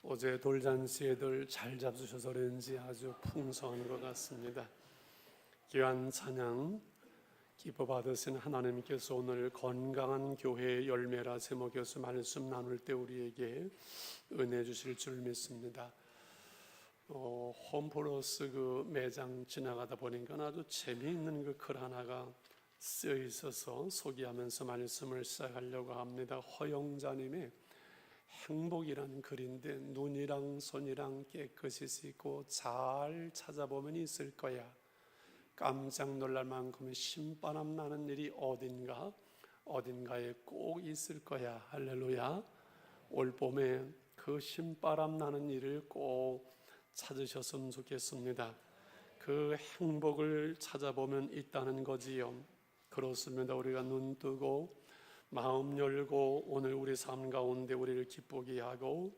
어제 돌잔치에들 잘 잡수셔서 그런지 아주 풍성한 것 같습니다. 귀한 찬양 기뻐 받으신 하나님께서 오늘 건강한 교회의 열매라 제목에서 말씀 나눌 때 우리에게 은혜 주실 줄 믿습니다. 홈플러스 그 매장 지나가다 보니까 아주 재미있는 그 글 하나가 쓰여 있어서 소개하면서 말씀을 시작하려고 합니다. 허영자님의 행복이라는 글인데, 눈이랑 손이랑 깨끗이 씻고 잘 찾아보면 있을 거야. 깜짝 놀랄 만큼 신바람 나는 일이 어딘가에 꼭 있을 거야. 할렐루야. 올 봄에 그 신바람 나는 일을 꼭 찾으셨으면 좋겠습니다. 그 행복을 찾아보면 있다는 거지요. 그렇습니다. 우리가 눈 뜨고 마음 열고 오늘 우리 삶 가운데 우리를 기쁘게 하고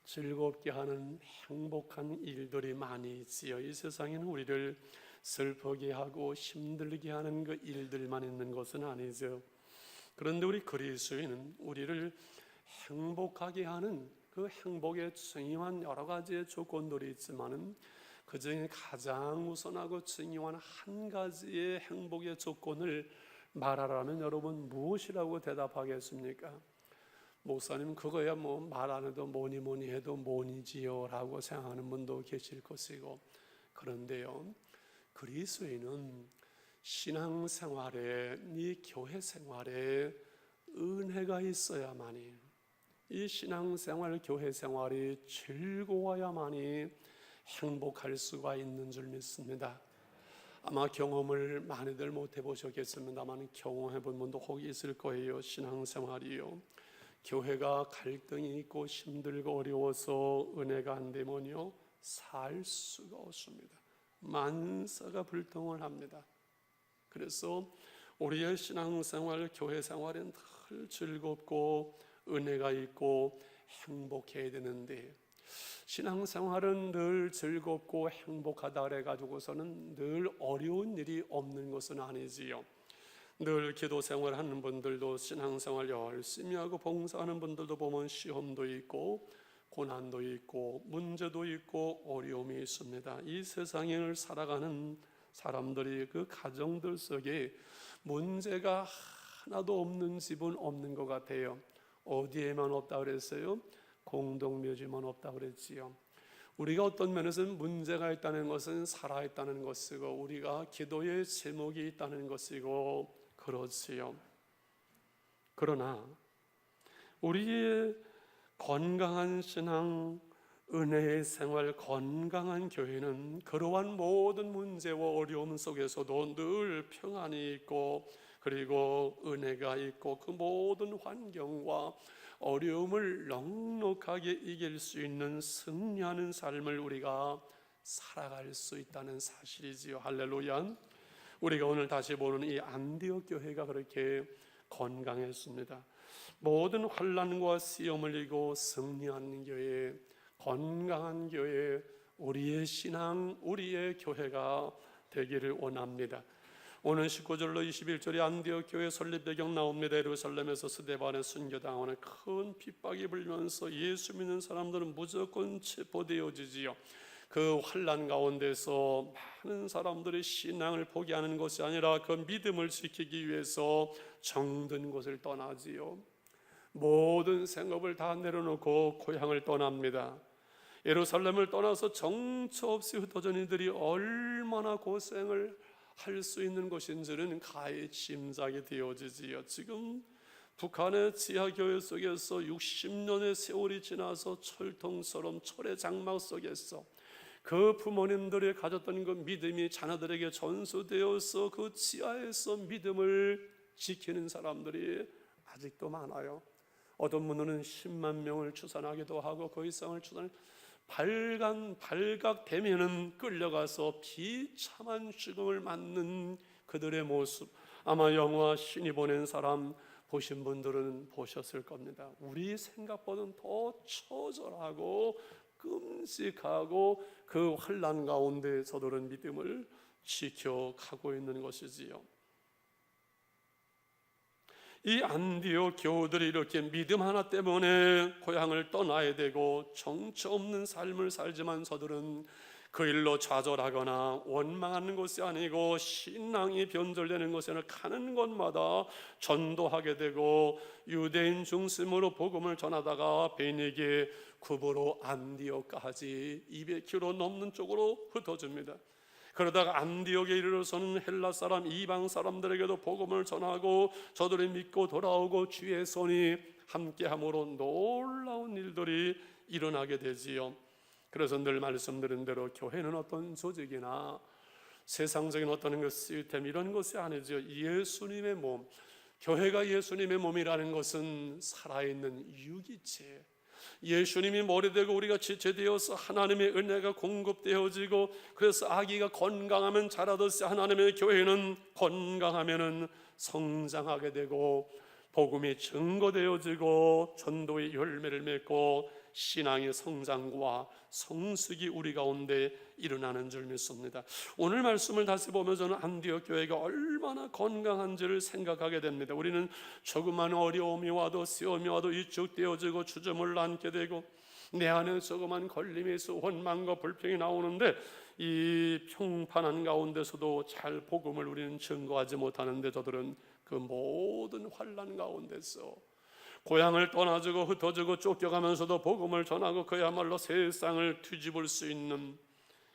즐겁게 하는 행복한 일들이 많이 있지요. 이 세상에는 우리를 슬프게 하고 힘들게 하는 그 일들만 있는 것은 아니죠. 그런데 우리 그리스도인은 우리를 행복하게 하는 그 행복에 중요한 여러 가지의 조건들이 있지만은 그 중에 가장 우선하고 중요한 한 가지의 행복의 조건을 말하라면 여러분 무엇이라고 대답하겠습니까? 목사님 그거야 뭐 말 안 해도 뭐니 해도 뭐니지요 라고 생각하는 분도 계실 것이고, 그런데요, 그리스도인은 신앙생활에, 이 교회 생활에 은혜가 있어야만이, 이 신앙생활 교회 생활이 즐거워야만이 행복할 수가 있는 줄 믿습니다. 아마 경험을 많이들 못 해보셨겠습니다만 경험해 본 분도 혹 있을 거예요. 신앙생활이요, 교회가 갈등이 있고 힘들고 어려워서 은혜가 안 되면요 살 수가 없습니다. 만사가 불통을 합니다. 그래서 우리의 신앙생활, 교회 생활은 늘 즐겁고 은혜가 있고 행복해야 되는데, 신앙생활은 늘 즐겁고 행복하다 그래가지고서는 늘 어려운 일이 없는 것은 아니지요. 늘 기도생활 하는 분들도, 신앙생활 열심히 하고 봉사하는 분들도 보면 시험도 있고 고난도 있고 문제도 있고 어려움이 있습니다. 이 세상을 살아가는 사람들이 그 가정들 속에 문제가 하나도 없는 집은 없는 것 같아요. 어디에만 없다 그랬어요? 공동묘지만 없다 그랬지요. 우리가 어떤 면에서는 문제가 있다는 것은 살아있다는 것이고 우리가 기도의 제목이 있다는 것이고 그렇지요. 그러나 우리의 건강한 신앙, 은혜의 생활, 건강한 교회는 그러한 모든 문제와 어려움 속에서도 늘 평안이 있고 그리고 은혜가 있고 그 모든 환경과 어려움을 넉넉하게 이길 수 있는 승리하는 삶을 우리가 살아갈 수 있다는 사실이지요. 할렐루야. 우리가 오늘 다시 보는 이 안디옥 교회가 그렇게 건강했습니다. 모든 환난과 시험을 이기고 승리하는 교회, 건강한 교회, 우리의 신앙, 우리의 교회가 되기를 원합니다. 오늘 19절로 21절에 안디옥 교회 설립 배경 나옵니다. 예루살렘에서 스데반의 순교당하는 큰 핍박이 불면서 예수 믿는 사람들은 무조건 체포되어지지요. 그 환난 가운데서 많은 사람들이 신앙을 포기하는 것이 아니라 그 믿음을 지키기 위해서 정든 곳을 떠나지요. 모든 생업을 다 내려놓고 고향을 떠납니다. 예루살렘을 떠나서 정처 없이 흩어진 이들이 얼마나 고생을 할 수 있는 것인지는 가히 짐작이 되어지지요. 지금 북한의 지하교회 속에서 60년의 세월이 지나서 철통처럼 철의 장막 속에서 그 부모님들이 가졌던 그 믿음이 자녀들에게 전수되어서 그 지하에서 믿음을 지키는 사람들이 아직도 많아요. 어떤 분들은 10만 명을 추산하기도 하고 그 이상을 발각되면은 끌려가서 비참한 죽음을 맞는 그들의 모습, 아마 영화 신이 보낸 사람 보신 분들은 보셨을 겁니다. 우리 생각보다는 더 처절하고 끔찍하고 그 환난 가운데 저들은 믿음을 지켜가고 있는 것이지요. 이 안디옥 교우들이 이렇게 믿음 하나 때문에 고향을 떠나야 되고 정처 없는 삶을 살지만 저들은 그 일로 좌절하거나 원망하는 것이 아니고 신앙이 변절되는 것이 아니라 가는 곳마다 전도하게 되고 유대인 중심으로 복음을 전하다가 베니게 구브로 안디옥까지 200km 넘는 쪽으로 흩어집니다. 그러다가 안디옥에 이르러서는 헬라 사람 이방 사람들에게도 복음을 전하고 저들이 믿고 돌아오고 주의 손이 함께함으로 놀라운 일들이 일어나게 되지요. 그래서 늘 말씀드린 대로 교회는 어떤 조직이나 세상적인 어떤 그 시스템 이런 것이 아니죠. 예수님의 몸, 교회가 예수님의 몸이라는 것은 살아있는 유기체, 예수님이 머리 되고 우리가 지체되어서 하나님의 은혜가 공급되어지고 그래서 아기가 건강하면 자라듯이 하나님의 교회는 건강하면 성장하게 되고 복음이 증거되어지고 전도의 열매를 맺고 신앙의 성장과 성숙이 우리 가운데 일어나는 줄 믿습니다. 오늘 말씀을 다시 보면 저는 안디옥 교회가 얼마나 건강한지를 생각하게 됩니다. 우리는 조그만 어려움이 와도 시험이 와도 위축되어지고 주저을 안게 되고 내 안에 조그만 걸림이 있어 원망과 불평이 나오는데 이 평판한 가운데서도 잘 복음을 우리는 증거하지 못하는데 저들은 그 모든 환난 가운데서 고향을 떠나주고 흩어지고 쫓겨가면서도 복음을 전하고 그야말로 세상을 뒤집을 수 있는,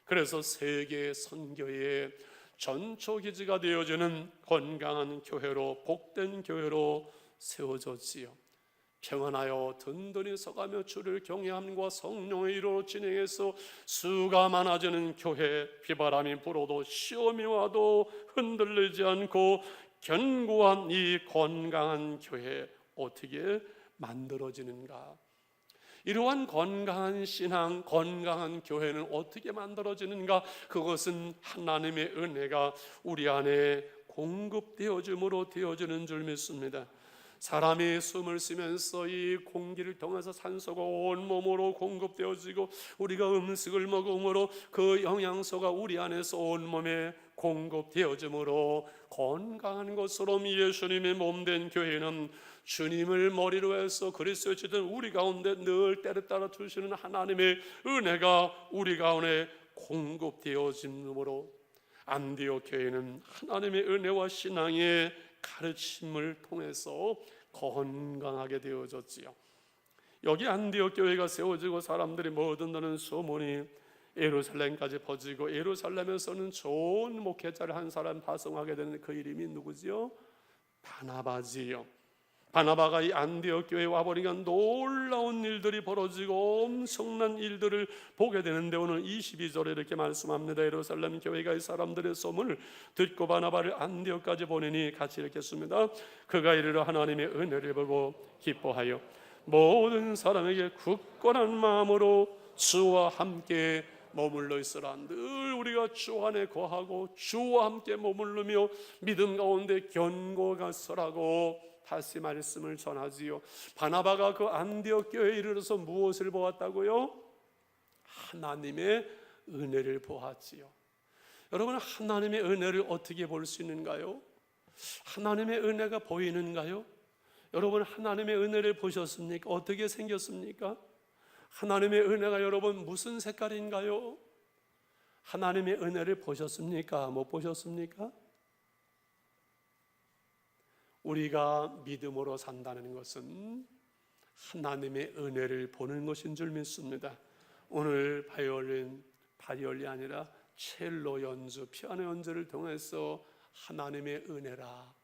그래서 세계 선교의 전초기지가 되어지는 건강한 교회로, 복된 교회로 세워졌지요. 평안하여 든든히 서가며 주를 경외함과 성령의 일로 진행해서 수가 많아지는 교회, 비바람이 불어도 시험이 와도 흔들리지 않고 견고한 이 건강한 교회 어떻게 만들어지는가? 이러한 건강한 신앙, 건강한 교회는 어떻게 만들어지는가? 그것은 하나님의 은혜가 우리 안에 공급되어짐으로 되어지는 줄 믿습니다. 사람이 숨을 쉬면서 이 공기를 통해서 산소가 온몸으로 공급되어지고 우리가 음식을 먹음으로 그 영양소가 우리 안에서 온몸에 공급되어지므로 건강한 것으로 예수님의 몸된 교회는 주님을 머리로 해서 그리스도의 지든 우리 가운데 늘 때를 따라 주시는 하나님의 은혜가 우리 가운데 공급되어짐으로 안디옥 교회는 하나님의 은혜와 신앙의 가르침을 통해서 건강하게 되어졌지요. 여기 안디옥 교회가 세워지고 사람들이 모든다는 소문이 예루살렘까지 퍼지고 예루살렘에서는 좋은 목회자를 한 사람 파송하게 되는 그 이름이 누구지요? 바나바지요. 바나바가 이 안디옥 교회에 와버리니까 놀라운 일들이 벌어지고 엄청난 일들을 보게 되는데 오늘 22절에 이렇게 말씀합니다. 예루살렘 교회가 이 사람들의 소문을 듣고 바나바를 안디옥까지 보내니 같이 이렇게 씁니다. 그가 이르러 하나님의 은혜를 보고 기뻐하여 모든 사람에게 굳건한 마음으로 주와 함께 머물러 있으라. 늘 우리가 주 안에 거하고 주와 함께 머무르며 믿음 가운데 견고가 서라고 다시 말씀을 전하지요. 바나바가 그 안디옥 교회에 이르러서 무엇을 보았다고요? 하나님의 은혜를 보았지요. 여러분, 하나님의 은혜를 어떻게 볼 수 있는가요? 하나님의 은혜가 보이는가요? 여러분, 하나님의 은혜를 보셨습니까? 어떻게 생겼습니까? 하나님의 은혜가 여러분 무슨 색깔인가요? 하나님의 은혜를 보셨습니까? 못 보셨습니까? 우리가 믿음으로 산다는 것은 하나님의 은혜를 보는 것인 줄 믿습니다. 오늘 바이올린이 아니라 첼로 연주, 피아노 연주를 통해서 하나님의 은혜라,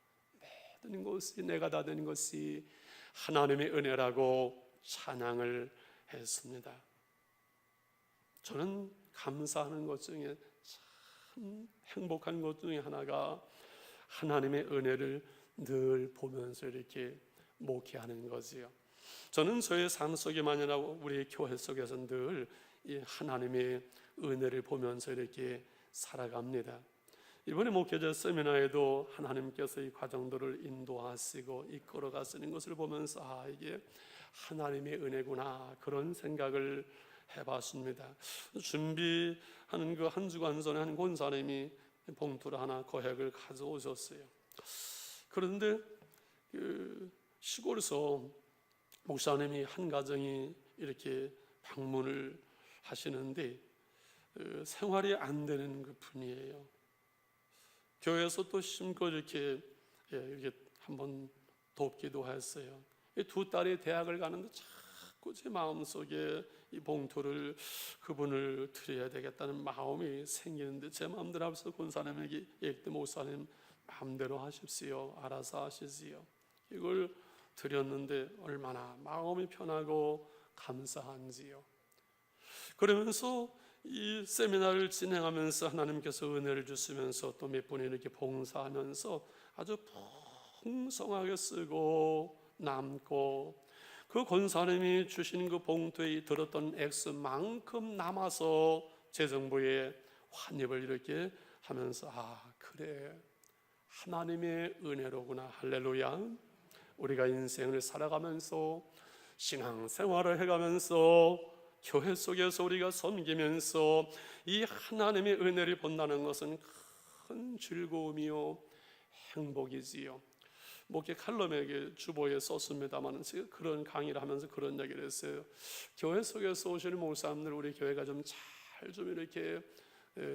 모든 것이 내가 다 된 것이 하나님의 은혜라고 찬양을 했습니다. 저는 감사하는 것 중에 참 행복한 것 중에 하나가 하나님의 은혜를 늘 보면서 이렇게 목회하는 거지요. 저는 저의 삶 속에만이나 우리 교회 속에서 늘 이 하나님의 은혜를 보면서 이렇게 살아갑니다. 이번에 목회자 세미나에도 하나님께서 이 과정들을 인도하시고 이끌어 가시는 것을 보면서 이게 하나님의 은혜구나, 그런 생각을 해봤습니다. 준비하는 그 한 주간 전에 한 권사님이 봉투를 하나 거액을 가져오셨어요. 그런데 시골에서 목사님이 한 가정이 이렇게 방문을 하시는데 생활이 안 되는 그 분이에요. 교회에서 또 심고 이렇게 한번 돕기도 했어요. 두 딸이 대학을 가는데 자꾸 제 마음속에 이 봉투를 그분을 드려야 되겠다는 마음이 생기는데 제 마음대로 앞서 권사님에게 얘기했더니 목사님 마음대로 하십시오. 알아서 하시지요. 이걸 드렸는데 얼마나 마음이 편하고 감사한지요. 그러면서 이 세미나를 진행하면서 하나님께서 은혜를 주시면서 또 몇 분이 이렇게 봉사하면서 아주 풍성하게 쓰고 남고 그 권사님이 주신 그 봉투에 들었던 액수만큼 남아서 재정부에 환입을 이렇게 하면서 그래 하나님의 은혜로구나. 할렐루야. 우리가 인생을 살아가면서 신앙생활을 해가면서 교회 속에서 우리가 섬기면서 이 하나님의 은혜를 본다는 것은 큰 즐거움이요 행복이지요. 목회 칼럼에게 주보에 썼습니다만 제가 그런 강의를 하면서 그런 얘기를 했어요. 교회 속에서 오시는 목사님들 우리 교회가 좀 이렇게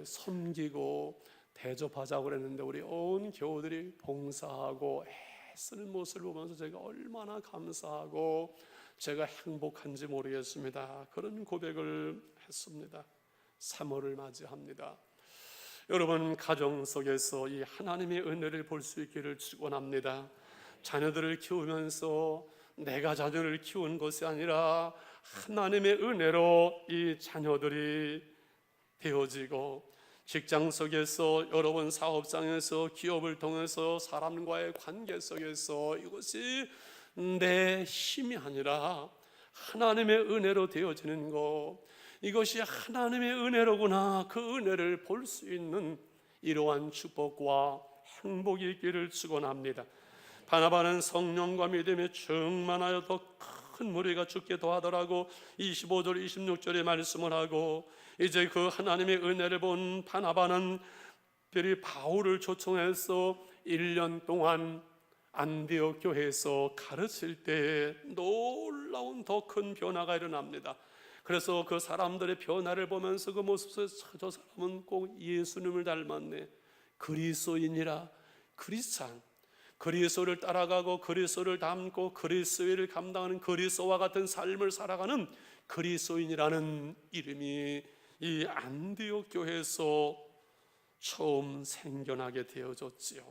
섬기고 대접하자고 그랬는데 우리 온 교우들이 봉사하고 애쓰는 모습을 보면서 제가 얼마나 감사하고 제가 행복한지 모르겠습니다. 그런 고백을 했습니다. 3월을 맞이합니다. 여러분 가정 속에서 이 하나님의 은혜를 볼 수 있기를 축원합니다. 자녀들을 키우면서 내가 자녀를 키운 것이 아니라 하나님의 은혜로 이 자녀들이 되어지고 직장 속에서 여러분 사업장에서 기업을 통해서 사람과의 관계 속에서 이것이 내 힘이 아니라 하나님의 은혜로 되어지는 것, 이것이 하나님의 은혜로구나. 그 은혜를 볼 수 있는 이러한 축복과 행복이 있기를 축원합니다. 바나바는 성령과 믿음에 충만하여 더 큰 무리가 죽기도 하더라고 25절 26절에 말씀을 하고 이제 그 하나님의 은혜를 본 바나바는 특별히 바울을 초청해서 1년 동안 안디옥 교회에서 가르칠 때에 놀라운 더 큰 변화가 일어납니다. 그래서 그 사람들의 변화를 보면서 그 모습에서 저 사람은 꼭 예수님을 닮았네. 그리스도인이라 크리스찬, 그리스도를 따라가고 그리스도를 닮고 그리스도를 감당하는 그리스도와 같은 삶을 살아가는 그리스도인이라는 이름이 이 안디옥 교회에서 처음 생겨나게 되어졌지요.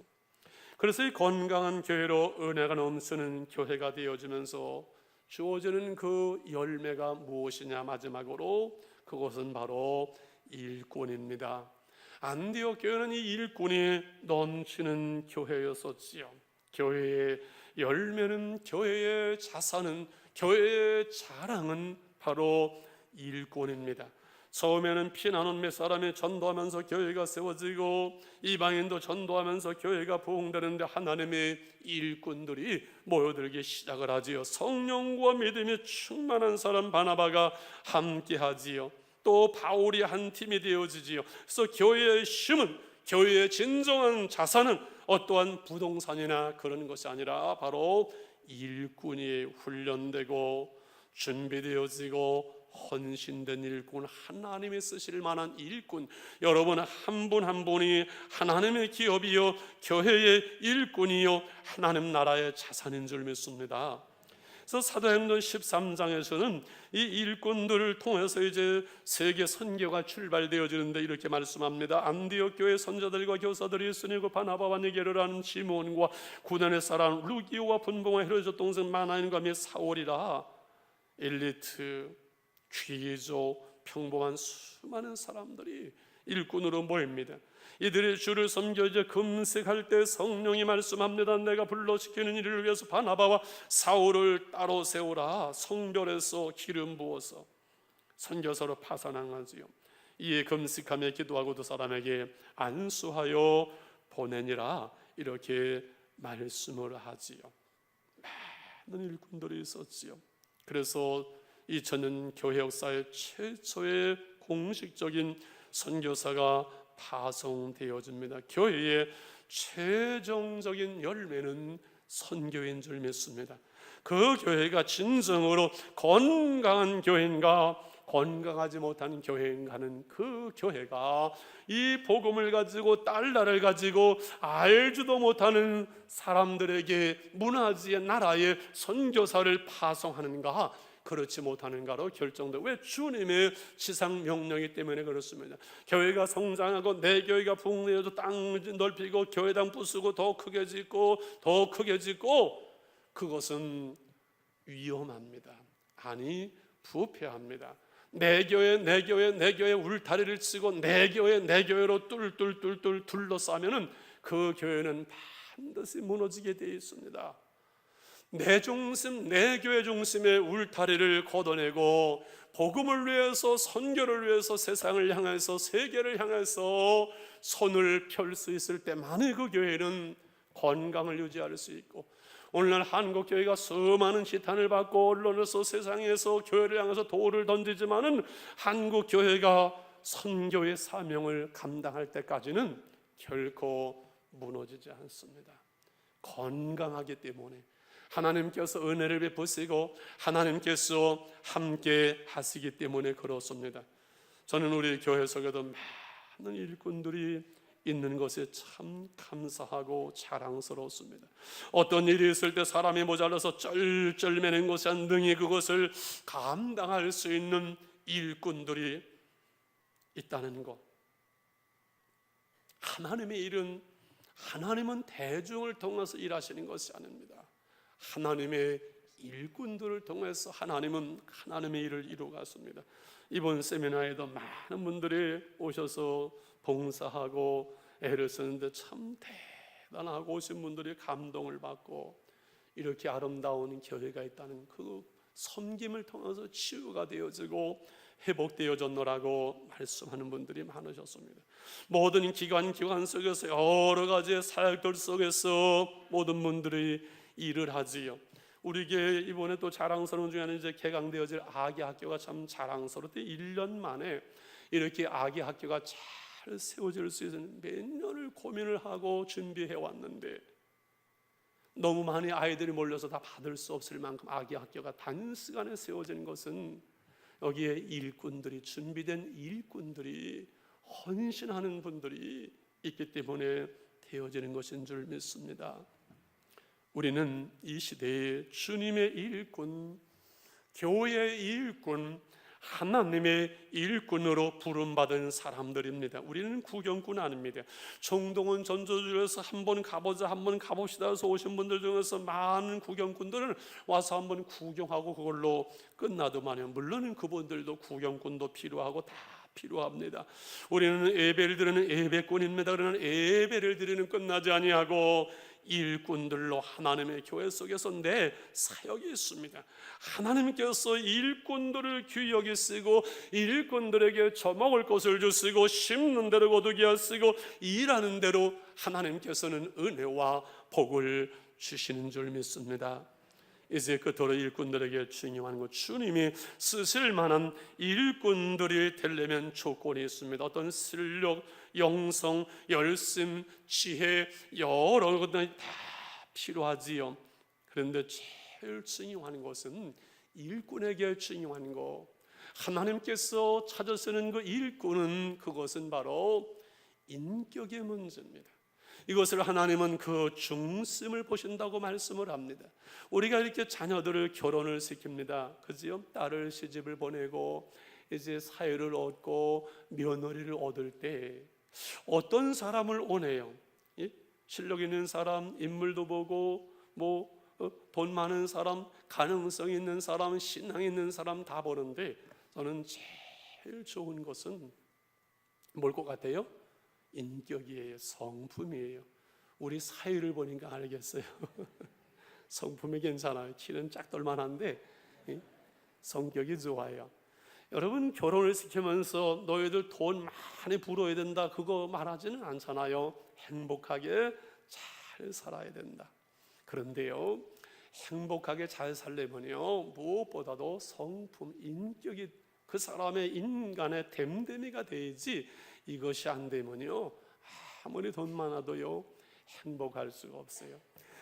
그래서 이 건강한 교회로 은혜가 넘치는 교회가 되어지면서 주어지는 그 열매가 무엇이냐, 마지막으로 그것은 바로 일꾼입니다. 안디옥 교회는 이 일꾼이 넘치는 교회였었지요. 교회의 열매는, 교회의 자산은, 교회의 자랑은 바로 일꾼입니다. 처음에는 피난 온 몇 사람이 전도하면서 교회가 세워지고 이방인도 전도하면서 교회가 부흥되는데 하나님의 일꾼들이 모여들기 시작을 하지요. 성령과 믿음이 충만한 사람 바나바가 함께 하지요. 또 바울이 한 팀이 되어지지요. 그래서 교회의 힘은, 교회의 진정한 자산은 어떠한 부동산이나 그런 것이 아니라 바로 일꾼이 훈련되고 준비되어지고 헌신된 일꾼, 하나님이 쓰실 만한 일꾼, 여러분 한 분 한 분이 하나님의 기업이요 교회의 일꾼이요 하나님 나라의 자산인 줄 믿습니다. 그래서 사도행전 13장에서는 이 일꾼들을 통해서 이제 세계 선교가 출발되어지는데 이렇게 말씀합니다. 안디옥 교회 선자들과 교사들이 있으니 그 바나바와 니게를 하는 시몬과 구단의 사람 루기오와 분봉과 헤로저 동생 마나인과 및 사울이라. 엘리트, 귀족, 평범한 수많은 사람들이 일꾼으로 모입니다. 이들이 주를 섬겨 이제 금식할 때 성령이 말씀합니다. 내가 불러시키는 일을 위해서 바나바와 사울을 따로 세우라. 성별에서 기름 부어서 선교사로 파산하지요. 이에 금식하며 기도하고 두 사람에게 안수하여 보내니라. 이렇게 말씀을 하지요. 많은 일꾼들이 있었지요. 그래서 2000년 교회 역사의 최초의 공식적인 선교사가 파송되어집니다. 교회의 최종적인 열매는 선교인 줄 믿습니다. 그 교회가 진정으로 건강한 교회인가, 건강하지 못한 교회인가는 그 교회가 이 복음을 가지고 달러를 가지고 알지도 못하는 사람들에게 문화지의 나라의 선교사를 파송하는가, 그렇지 못하는가로 결정돼요. 왜? 주님의 지상 명령이기 때문에 그렇습니다. 교회가 성장하고 내 교회가 북내에도 땅 넓히고 교회당 부수고 더 크게 짓고 더 크게 짓고, 그것은 위험합니다. 아니, 부패합니다. 내 교회 내 교회 내 교회 울타리를 치고 내 교회로 뚫뚫뚫뚫 둘러싸면은 그 교회는 반드시 무너지게 되어 있습니다. 내 중심, 내 교회 중심의 울타리를 걷어내고 복음을 위해서, 선교를 위해서, 세상을 향해서, 세계를 향해서 손을 펼 수 있을 때만이 그 교회는 건강을 유지할 수 있고, 오늘날 한국 교회가 수많은 시탄을 받고 언론에서 세상에서 교회를 향해서 돌을 던지지만은 한국 교회가 선교의 사명을 감당할 때까지는 결코 무너지지 않습니다. 건강하기 때문에, 하나님께서 은혜를 베푸시고 하나님께서 함께 하시기 때문에 그렇습니다. 저는 우리 교회 속에도 많은 일꾼들이 있는 것에 참 감사하고 자랑스럽습니다. 어떤 일이 있을 때 사람이 모자라서 쩔쩔매는 것이 안 등이 그것을 감당할 수 있는 일꾼들이 있다는 것. 하나님의 일은, 하나님은 대중을 통해서 일하시는 것이 아닙니다. 하나님의 일꾼들을 통해서 하나님은 하나님의 일을 이루어갔습니다. 이번 세미나에도 많은 분들이 오셔서 봉사하고 애를 쓰는데 참 대단하고, 오신 분들이 감동을 받고 이렇게 아름다운 교회가 있다는 그 섬김을 통해서 치유가 되어지고 회복되어졌노라고 말씀하는 분들이 많으셨습니다. 모든 기관 속에서 여러 가지의 사역들 속에서 모든 분들이 일을 하지요. 우리 교회 이번에 또 자랑스러운 중에는 이제 개강되어질 아기 학교가 참 자랑스럽대. 1년 만에 이렇게 아기 학교가 잘 세워질 수 있는 몇 년을 고민을 하고 준비해 왔는데, 너무 많이 아이들이 몰려서 다 받을 수 없을 만큼 아기 학교가 단시간에 세워진 것은 여기에 일꾼들이, 준비된 일꾼들이, 헌신하는 분들이 있기 때문에 되어지는 것인 줄 믿습니다. 우리는 이 시대에 주님의 일꾼, 교회의 일꾼, 하나님의 일꾼으로 부름받은 사람들입니다. 우리는 구경꾼 아닙니다. 청동원 전조주에서 한번 가보자, 한번 가봅시다 해서 오신 분들 중에서 많은 구경꾼들은 와서 한번 구경하고 그걸로 끝나더만요. 물론 그분들도 구경꾼도 필요하고 다 필요합니다. 우리는 예배를 드리는 예배꾼입니다. 그러나 예배를 드리는 끝나지 아니하고 일꾼들로 하나님의 교회 속에서 내 사역이 있습니다. 하나님께서 일꾼들을 귀하게 쓰고 일꾼들에게 저먹을 것을 주시고 심는 대로 거두게 하시고 일하는 대로 하나님께서는 은혜와 복을 주시는 줄 믿습니다. 이제 끝으로 일꾼들에게 중요한 것, 주님이 쓰실 만한 일꾼들이 되려면 조건이 있습니다. 어떤 실력, 영성, 열심, 지혜, 여러 것들이 다 필요하지요. 그런데 제일 중요한 것은 일꾼에게 중요한 것, 하나님께서 찾으시는 그 일꾼은, 그것은 바로 인격의 문제입니다. 이것을 하나님은 그 중심을 보신다고 말씀을 합니다. 우리가 이렇게 자녀들을 결혼을 시킵니다. 그지요? 딸을 시집을 보내고 이제 사회를 얻고 며느리를 얻을 때 어떤 사람을 원해요? 실력 있는 사람, 인물도 보고 돈 많은 사람, 가능성 있는 사람, 신앙 있는 사람 다 보는데, 저는 제일 좋은 것은 뭘 것 같아요? 인격이에요. 성품이에요. 우리 사위를 보니까 알겠어요. 성품이 괜찮아요. 키는 짝돌만한데 성격이 좋아요. 여러분, 결혼을 시키면서 너희들 돈 많이 벌어야 된다, 그거 말하지는 않잖아요. 행복하게 잘 살아야 된다. 그런데요, 행복하게 잘 살려면요, 무엇보다도 성품, 인격이 그 사람의 인간의 됨됨이가 되지, 이것이 안 되면요 아무리 돈 많아도요 행복할 수가 없어요.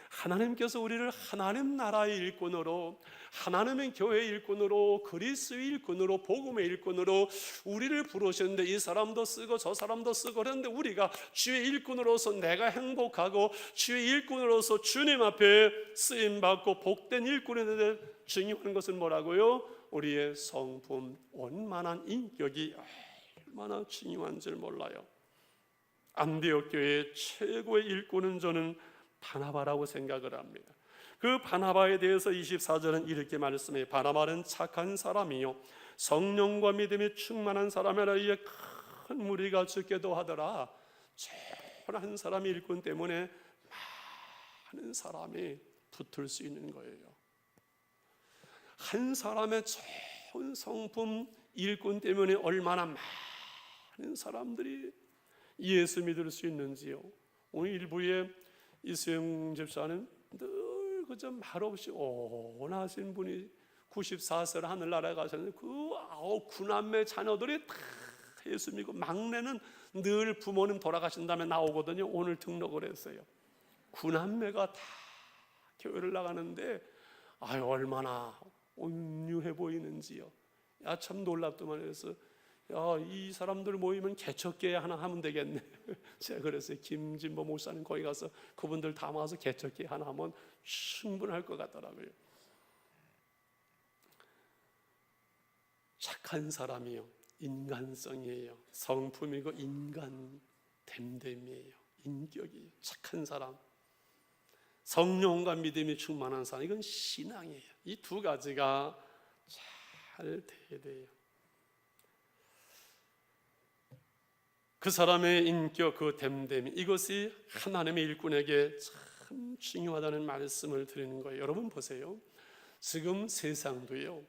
하나님께서 우리를 하나님 나라의 일꾼으로, 하나님의 교회의 일꾼으로, 그리스도의 일꾼으로, 복음의 일꾼으로 우리를 부르셨는데, 이 사람도 쓰고 저 사람도 쓰고 그런데 우리가 주의 일꾼으로서 내가 행복하고 주의 일꾼으로서 주님 앞에 쓰임받고 복된 일꾼에 대해 중요한 것은 뭐라고요? 우리의 성품, 원만한 인격이 얼마나 중요한 줄 몰라요. 안디옥 교회의 최고의 일꾼은 저는 바나바라고 생각을 합니다. 그 바나바에 대해서 24절은 이렇게 말씀해요. 바나바는 착한 사람이요 성령과 믿음이 충만한 사람이라 이에 큰 무리가 죽게도 하더라. 한 사람의 일꾼 때문에 많은 사람이 붙을 수 있는 거예요. 한 사람의 좋은 성품 일꾼 때문에 얼마나 많은 사람들이 예수 믿을 수 있는지요. 오늘 일부에 이수영 집사는 늘 그저 말없이 온하신 분이 94세 하늘나라에 가셨는데 그 9남매 자녀들이 다 예수 믿고 막내는 늘 부모님 돌아가신 다음에 나오거든요. 오늘 등록을 했어요. 9남매가 다 교회를 나가는데 얼마나 온유해 보이는지요. 참 놀랍더만 해서 이 사람들 모이면 개척교회 하나 하면 되겠네. 제가 그랬어요. 김진보 목사님 거기 가서 그분들 다 모아서 개척교회 하나 하면 충분할 것 같더라고요. 착한 사람이요 인간성이에요. 성품이고 인간 됨됨이에요. 인격이에요. 착한 사람, 성령과 믿음이 충만한 사람, 이건 신앙이에요. 이 두 가지가 잘 돼야 돼요. 그 사람의 인격, 그 됨됨이, 이것이 하나님의 일꾼에게 참 중요하다는 말씀을 드리는 거예요. 여러분 보세요. 지금 세상도요,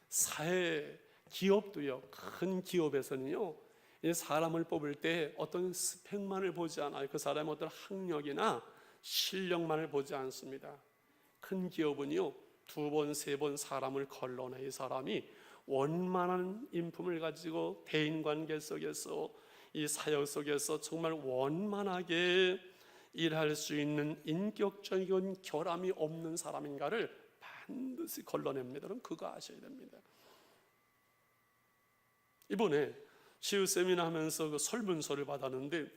사회, 기업도요, 큰 기업에서는요, 사람을 뽑을 때 어떤 스펙만을 보지 않아요. 그 사람의 어떤 학력이나 실력만을 보지 않습니다. 큰 기업은요, 2번, 3번 사람을 걸러내 이 사람이 원만한 인품을 가지고 대인관계 속에서 이 사역 속에서 정말 원만하게 일할 수 있는 인격적인 결함이 없는 사람인가를 반드시 걸러냅니다. 그럼 그거 아셔야 됩니다. 이번에 치유 세미나 하면서 그 설문서를 받았는데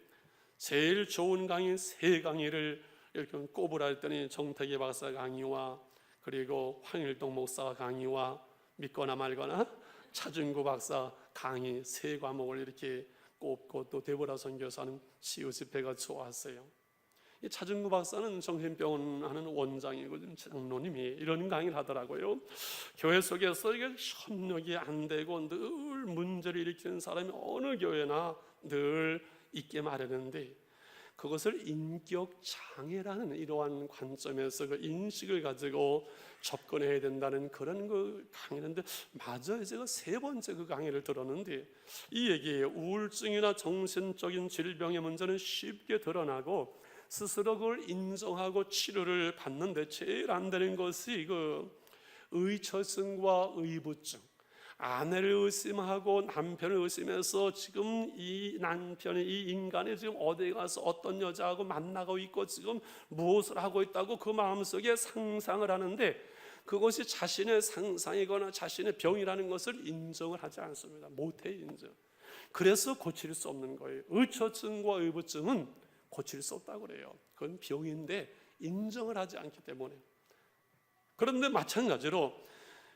제일 좋은 강의 3강의를 이렇게 꼽으라 했더니 정태기 박사 강의와 그리고 황일동 목사 강의와 믿거나 말거나 차준구 박사 강의 3과목을 이렇게 꼽고 또 데보라 선교사는 치유 집회가 좋았어요. 이 차준구 박사는 정신병원 하는 원장이고 장로님이 이런 강의를 하더라고요. 교회 속에서 이게 협력이 안 되고 늘 문제를 일으키는 사람이 어느 교회나 늘 있게 마련인데 그것을 인격 장애라는 이러한 관점에서 그 인식을 가지고 접근해야 된다는 그런 그 강의인데 맞아요. 제가 3번째 그 강의를 들었는데 이 얘기예요. 우울증이나 정신적인 질병의 문제는 쉽게 드러나고 스스로 그걸 인정하고 치료를 받는데 제일 안 되는 것이 그 의처증과 의부증. 아내를 의심하고 남편을 의심해서 지금 이 남편이 이 인간이 지금 어디에 가서 어떤 여자하고 만나고 있고 지금 무엇을 하고 있다고 그 마음속에 상상을 하는데 그것이 자신의 상상이거나 자신의 병이라는 것을 인정을 하지 않습니다. 못해 인정. 그래서 고칠 수 없는 거예요. 의처증과 의부증은 고칠 수 없다고 그래요. 그건 병인데 인정을 하지 않기 때문에. 그런데 마찬가지로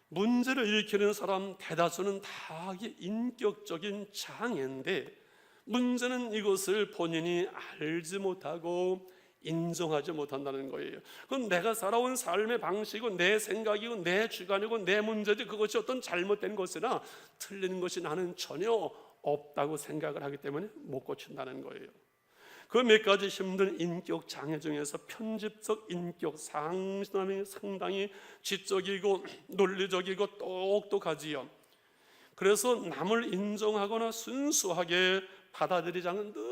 문제를 일으키는 사람 대다수는 다 인격적인 장애인데 문제는 이것을 본인이 알지 못하고 인정하지 못한다는 거예요. 그건 내가 살아온 삶의 방식이고 내 생각이고 내 주관이고 내 문제지 그것이 어떤 잘못된 것이나 틀린 것이 나는 전혀 없다고 생각을 하기 때문에 못 고친다는 거예요. 그 몇 가지 힘든 인격 장애 중에서 편집적 인격 상담이 상당히 지적이고 논리적이고 똑똑하지요. 그래서 남을 인정하거나 순수하게 받아들이지 않는 늘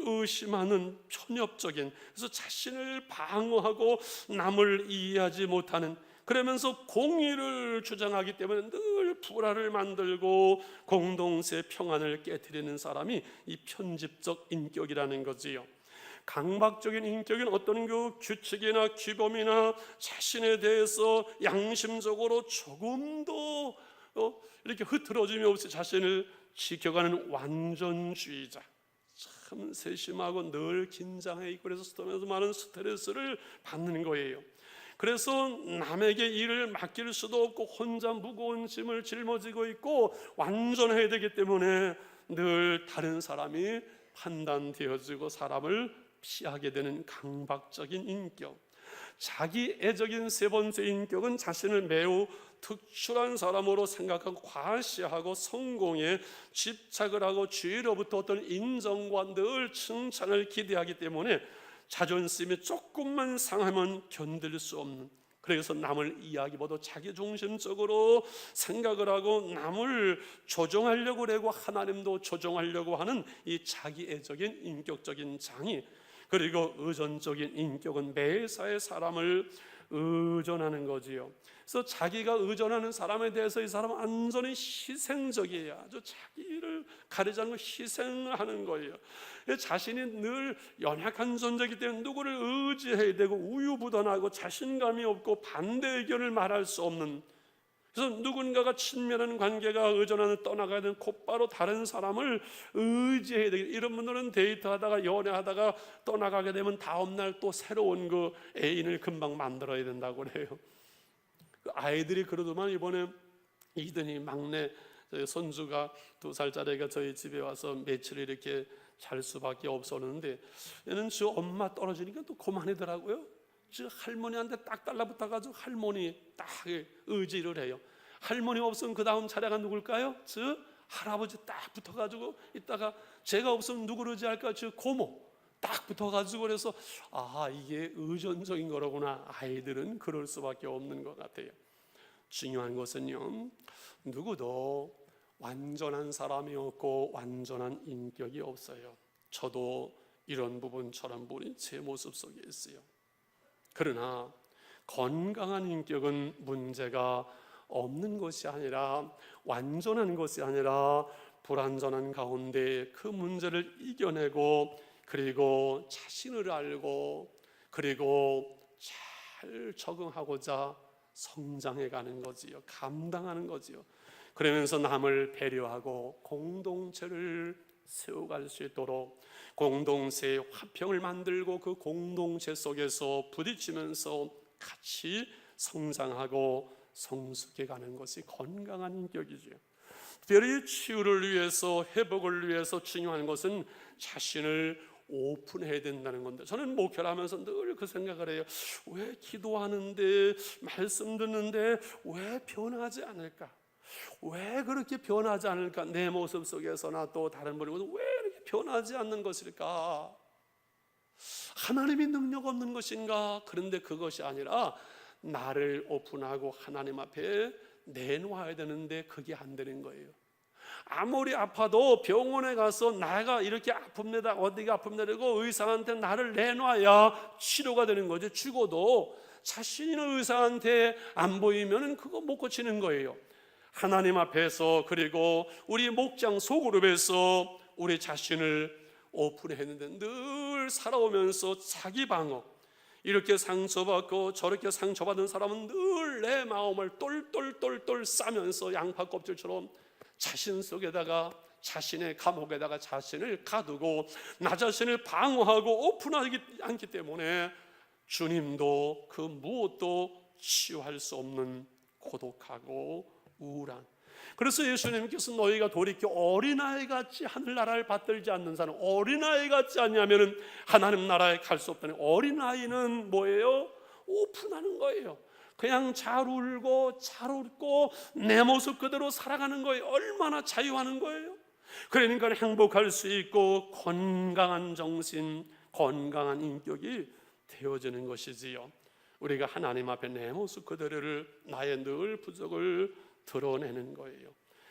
의심하는 편협적인, 그래서 자신을 방어하고 남을 이해하지 못하는, 그러면서 공의를 주장하기 때문에 늘 불화를 만들고 공동체 평안을 깨트리는 사람이 이 편집적 인격이라는 거지요. 강박적인 인격은 어떤 그 규칙이나 규범이나 자신에 대해서 양심적으로 조금도 이렇게 흐트러짐이 없이 자신을 지켜가는 완전주의자. 참 세심하고 늘 긴장해 있고 그래서 많은 스트레스를 받는 거예요. 그래서 남에게 일을 맡길 수도 없고 혼자 무거운 짐을 짊어지고 있고 완전해야 되기 때문에 늘 다른 사람이 판단되어지고 사람을 피하게 되는 강박적인 인격. 자기애적인 세 번째 인격은 자신을 매우 특출한 사람으로 생각하고 과시하고 성공에 집착을 하고 주위로부터 어떤 인정과 늘 칭찬을 기대하기 때문에 자존심이 조금만 상하면 견딜 수 없는, 그래서 남을 이야기보다 자기중심적으로 생각을 하고 남을 조종하려고 하고 하나님도 조종하려고 하는 이 자기애적인 인격적인 장애. 그리고 의존적인 인격은 매사에 사람을 의존하는 거지요. 그래서 자기가 의존하는 사람에 대해서 이 사람은 완전히 희생적이에요. 아주 자기를 가리지 않고 희생하는 거예요. 자신이 늘 연약한 존재이기 때문에 누구를 의지해야 되고 우유부단하고 자신감이 없고 반대 의견을 말할 수 없는, 그래서 누군가가 친밀한 관계가 의존하는 떠나가야 되는 곧바로 다른 사람을 의지해야 되겠다. 이런 분들은 데이트하다가 연애하다가 떠나가게 되면 다음날 또 새로운 그 애인을 금방 만들어야 된다고 그래요. 그 아이들이 그러더만 이번에 이든이 막내 손주가 2살짜리가 저희 집에 와서 며칠 이렇게 잘 수밖에 없었는데 얘는 저 엄마 떨어지니까 또 그만하더라고요. 저 할머니한테 딱 달라붙어가지고 할머니 딱 의지를 해요. 할머니 없으면 그 다음 차례가 누굴까요? 저 할아버지 딱 붙어가지고 있다가 제가 없으면 누구를 의지할까? 저 고모 딱 붙어가지고 그래서 이게 의존적인 거로구나. 아이들은 그럴 수밖에 없는 것 같아요. 중요한 것은요, 누구도 완전한 사람이 없고 완전한 인격이 없어요. 저도 이런 부분처럼 보니 제 모습 속에 있어요. 그러나 건강한 인격은 문제가 없는 것이 아니라, 완전한 것이 아니라 불완전한 가운데 그 문제를 이겨내고 그리고 자신을 알고 그리고 잘 적응하고자 성장해가는 거지요. 감당하는 거지요. 그러면서 남을 배려하고 공동체를 세워갈 수 있도록 공동체의 화평을 만들고 그 공동체 속에서 부딪히면서 같이 성장하고 성숙해가는 것이 건강한 인격이죠. 특별히 치유를 위해서, 회복을 위해서 중요한 것은 자신을 오픈해야 된다는 건데, 저는 목회를 하면서 늘 그 생각을 해요. 왜 기도하는데 말씀 듣는데 왜 변하지 않을까? 왜 그렇게 변하지 않을까? 내 모습 속에서나 또 다른 분이 왜 이렇게 변하지 않는 것일까? 하나님이 능력 없는 것인가? 그런데 그것이 아니라 나를 오픈하고 하나님 앞에 내놓아야 되는데 그게 안 되는 거예요. 아무리 아파도 병원에 가서 나가 이렇게 아픕니다, 어디가 아픕니다 그러고 의사한테 나를 내놔야 치료가 되는 거죠. 죽어도 자신의 의사한테 안 보이면 그거 못 고치는 거예요. 하나님 앞에서 그리고 우리 목장 소그룹에서 우리 자신을 오픈했는데 늘 살아오면서 자기 방어, 이렇게 상처받고 저렇게 상처받은 사람은 늘 내 마음을 똘똘똘똘 싸면서 양파 껍질처럼 자신 속에다가, 자신의 감옥에다가 자신을 가두고 나 자신을 방어하고 오픈하지 않기 때문에 주님도 그 무엇도 치유할 수 없는 고독하고 우울한, 그래서 예수님께서 너희가 돌이켜 어린아이같이 하늘나라를 받들지 않는 사람, 어린아이같이 않냐면 하나님 나라에 갈 수 없다는, 어린아이는 뭐예요? 오픈하는 거예요. 그냥 잘 울고 잘 웃고 내 모습 그대로 살아가는 거예요. 얼마나 자유하는 거예요. 그러니까 행복할 수 있고 건강한 정신, 건강한 인격이 되어지는 것이지요. 우리가 하나님 앞에 내 모습 그대로를, 나의 늘 부족을 드러내는 거예요.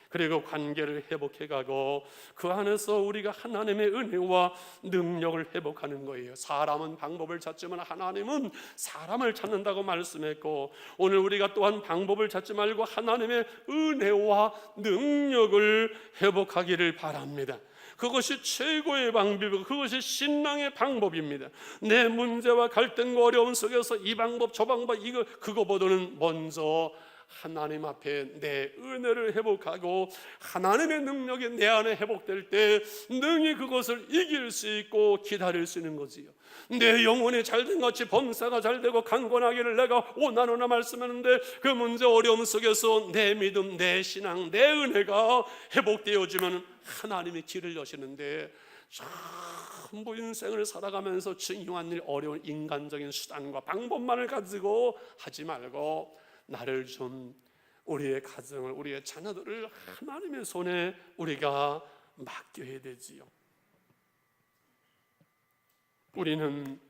그리고 관계를 회복해가고 그 안에서 우리가 하나님의 은혜와 능력을 회복하는 거예요. 사람은 방법을 찾지만 하나님은 사람을 찾는다고 말씀했고, 오늘 우리가 또한 방법을 찾지 말고 하나님의 은혜와 능력을 회복하기를 바랍니다. 그것이 최고의 방법이고 그것이 신앙의 방법입니다. 내 문제와 갈등과 어려움 속에서 이 방법 저 방법 그거보다는 먼저 하나님 앞에 내 은혜를 회복하고 하나님의 능력이 내 안에 회복될 때 능히 그것을 이길 수 있고 기다릴 수 있는 거지요. 내 영혼이 잘된 같이 범사가 잘되고 강건하기를 내가 원하노라 말씀하는데, 그 문제 어려움 속에서 내 믿음, 내 신앙, 내 은혜가 회복되어지면 하나님이 길을 여시는데, 전부 인생을 살아가면서 중요한 일, 어려운 인간적인 수단과 방법만을 가지고 하지 말고 나를 좀, 우리의 가정을, 우리의 자녀들을 하나님의 손에 우리가 맡겨야 되지요. 우리는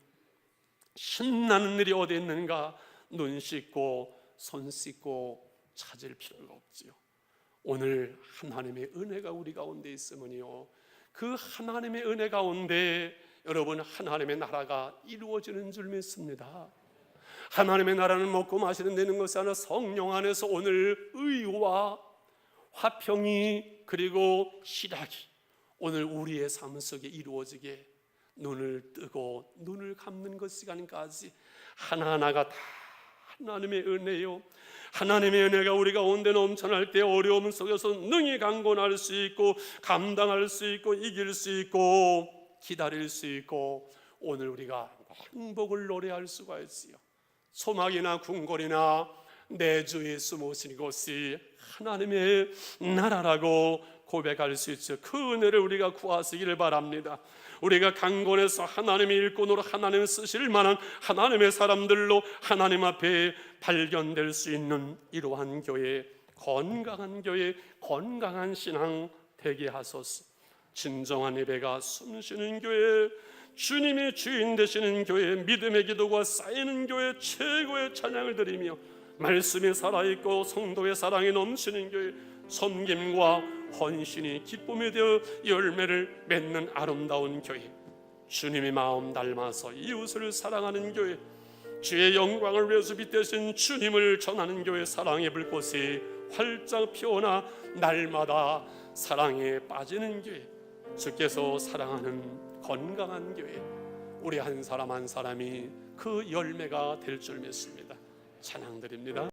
신나는 일이 어디 있는가 눈 씻고 손 씻고 찾을 필요가 없지요. 오늘 하나님의 은혜가 우리 가운데 있으면요, 그 하나님의 은혜 가운데 여러분 하나님의 나라가 이루어지는 줄 믿습니다. 하나님의 나라는 먹고 마시는 데는 것이 아니라 성령 안에서 오늘 의와 화평이 그리고 희락이 오늘 우리의 삶 속에 이루어지게 눈을 뜨고 눈을 감는 것 시간까지 하나하나가 다 하나님의 은혜요. 하나님의 은혜가 우리 가운데 넘쳐날 때 어려움 속에서 능히 강건할 수 있고 감당할 수 있고 이길 수 있고 기다릴 수 있고 오늘 우리가 행복을 노래할 수가 있어요. 소막이나 궁궐이나 내 주 예수 모신 것이 하나님의 나라라고 고백할 수 있죠. 그 은혜를 우리가 구하시기를 바랍니다. 우리가 강건해서 하나님의 일꾼으로 하나님 쓰실 만한 하나님의 사람들로 하나님 앞에 발견될 수 있는 이러한 교회, 건강한 교회, 건강한 신앙 되게 하소서. 진정한 예배가 숨쉬는 교회, 주님이 주인 되시는 교회, 믿음의 기도가 쌓이는 교회, 최고의 찬양을 드리며 말씀이 살아있고 성도의 사랑이 넘치는 교회, 섬김과 헌신이 기쁨이 되어 열매를 맺는 아름다운 교회, 주님의 마음 닮아서 이웃을 사랑하는 교회, 주의 영광을 위해서 빛대신 주님을 전하는 교회, 사랑의 불꽃이 활짝 피어나 날마다 사랑에 빠지는 교회, 주께서 사랑하는 건강한 교회, 우리 한 사람 한 사람이 그 열매가 될 줄 믿습니다. 찬양드립니다.